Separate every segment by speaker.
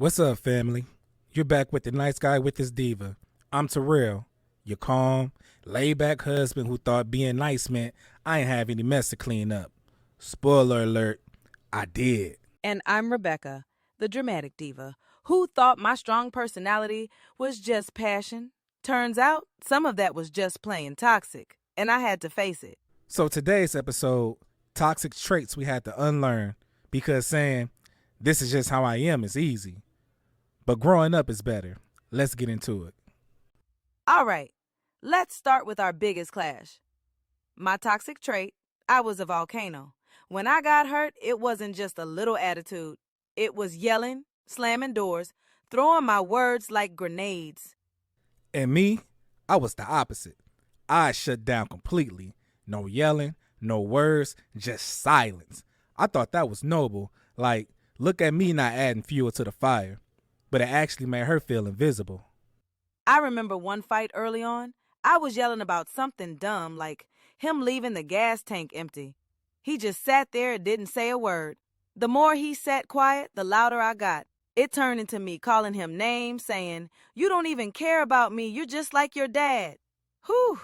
Speaker 1: What's up, family? You're back with the nice guy with his diva. I'm Terrell, your calm, laid-back husband who thought being nice meant I ain't have any mess to clean up. Spoiler alert, I did.
Speaker 2: And I'm Rebecca, the dramatic diva, who thought my strong personality was just passion. Turns out some of that was just plain toxic, and I had to face it.
Speaker 1: So today's episode, toxic traits we had to unlearn, because saying, this is just how I am is easy. But growing up is better. Let's get into it.
Speaker 2: All right, let's start with our biggest clash. My toxic trait, I was a volcano. When I got hurt, it wasn't just a little attitude. It was yelling, slamming doors, throwing my words like grenades.
Speaker 1: And me, I was the opposite. I shut down completely. No yelling, no words, just silence. I thought that was noble. Like, look at me not adding fuel to the fire. But it actually made her feel invisible.
Speaker 2: I remember one fight early on. I was yelling about something dumb, like him leaving the gas tank empty. He just sat there and didn't say a word. The more he sat quiet, the louder I got. It turned into me calling him names, saying, "You don't even care about me. You're just like your dad." Whew.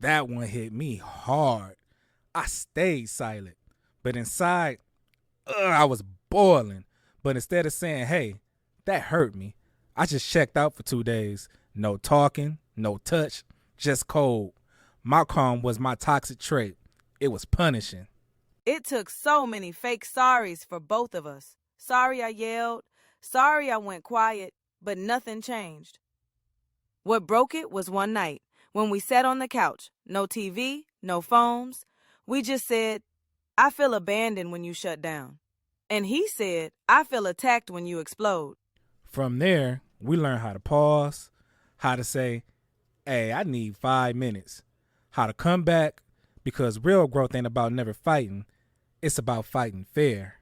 Speaker 1: That one hit me hard. I stayed silent. But inside, I was boiling. But instead of saying, hey, that hurt me, I just checked out for 2 days. No talking, no touch, just cold. My calm was my toxic trait. It was punishing.
Speaker 2: It took so many fake sorries for both of us. Sorry I yelled. Sorry I went quiet. But nothing changed. What broke it was one night when we sat on the couch. No TV, no phones. We just said, "I feel abandoned when you shut down." And he said, "I feel attacked when you explode."
Speaker 1: From there, we learned how to pause, how to say, hey, I need 5 minutes, how to come back, because real growth ain't about never fighting. It's about fighting fair.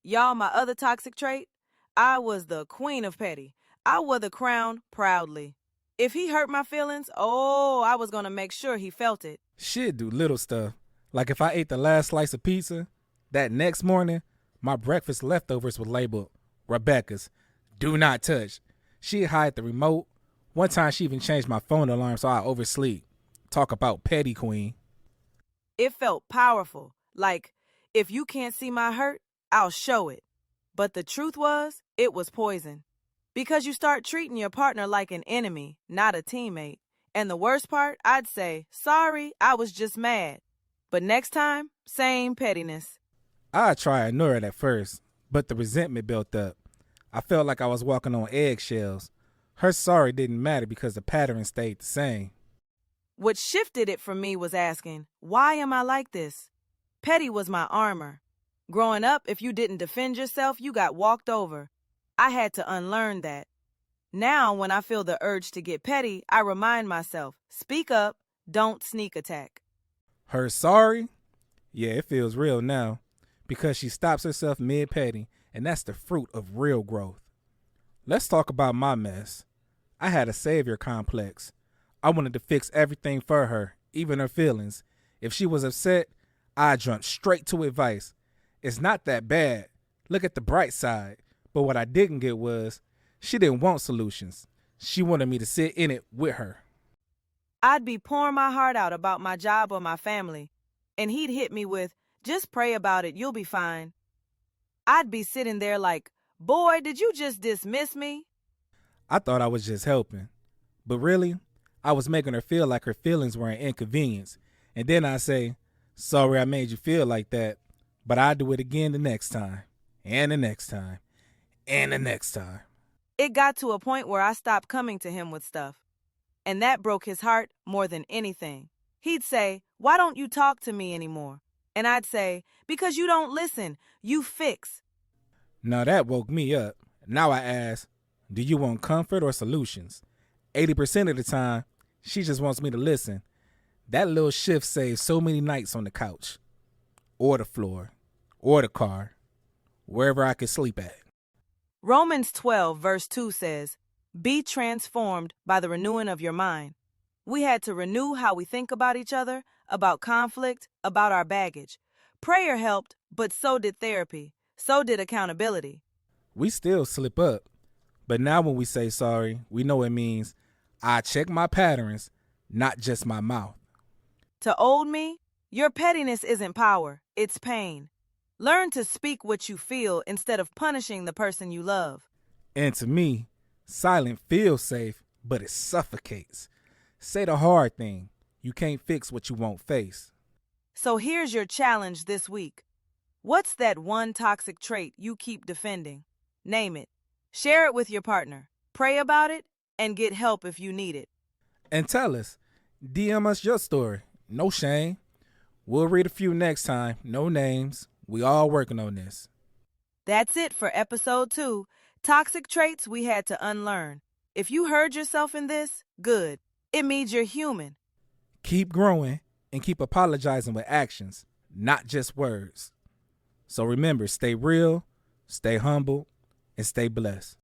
Speaker 2: Y'all, my other toxic trait, I was the queen of petty. I wore the crown proudly. If he hurt my feelings, I was going to make sure he felt it.
Speaker 1: She'd do little stuff. Like if I ate the last slice of pizza, that next morning, my breakfast leftovers were labeled Rebecca's. Do not touch. She'd hide the remote. One time she even changed my phone alarm so I oversleep. Talk about petty queen.
Speaker 2: It felt powerful. Like, if you can't see my hurt, I'll show it. But the truth was, it was poison. Because you start treating your partner like an enemy, not a teammate. And the worst part, I'd say, sorry, I was just mad. But next time, same pettiness.
Speaker 1: I'd try to ignore it at first, but the resentment built up. I felt like I was walking on eggshells. Her sorry didn't matter because the pattern stayed the same.
Speaker 2: What shifted it for me was asking, why am I like this? Petty was my armor. Growing up, if you didn't defend yourself, you got walked over. I had to unlearn that. Now, when I feel the urge to get petty, I remind myself, speak up, don't sneak attack.
Speaker 1: Her sorry? Yeah, it feels real now because she stops herself mid-petty, and that's the fruit of real growth. Let's talk about my mess. I had a savior complex. I wanted to fix everything for her, even her feelings. If she was upset, I'd jump straight to advice. It's not that bad. Look at the bright side. But what I didn't get was, she didn't want solutions. She wanted me to sit in it with her.
Speaker 2: I'd be pouring my heart out about my job or my family, and he'd hit me with, just pray about it, you'll be fine. I'd be sitting there like, boy, did you just dismiss me?
Speaker 1: I thought I was just helping. But really, I was making her feel like her feelings were an inconvenience. And then I say, sorry I made you feel like that, but I'll do it again the next time, and the next time, and the next time.
Speaker 2: It got to a point where I stopped coming to him with stuff. And that broke his heart more than anything. He'd say, why don't you talk to me anymore? And I'd say, because you don't listen, you fix.
Speaker 1: Now that woke me up. Now I ask, do you want comfort or solutions? 80% of the time, she just wants me to listen. That little shift saves so many nights on the couch, or the floor, or the car, wherever I could sleep at.
Speaker 2: Romans 12 verse 2 says, be transformed by the renewing of your mind. We had to renew how we think about each other, about conflict, about our baggage. Prayer helped, but so did therapy. So did accountability.
Speaker 1: We still slip up. But now when we say sorry, we know it means I check my patterns, not just my mouth.
Speaker 2: To old me, your pettiness isn't power, it's pain. Learn to speak what you feel instead of punishing the person you love.
Speaker 1: And to me, silent feels safe, but it suffocates. Say the hard thing. You can't fix what you won't face.
Speaker 2: So here's your challenge this week. What's that one toxic trait you keep defending? Name it. Share it with your partner. Pray about it and get help if you need it.
Speaker 1: And tell us, DM us your story. No shame. We'll read a few next time. No names. We all working on this.
Speaker 2: That's it for episode 2. Toxic traits we had to unlearn. If you heard yourself in this, good. It means you're human.
Speaker 1: Keep growing and keep apologizing with actions, not just words. So remember, stay real, stay humble, and stay blessed.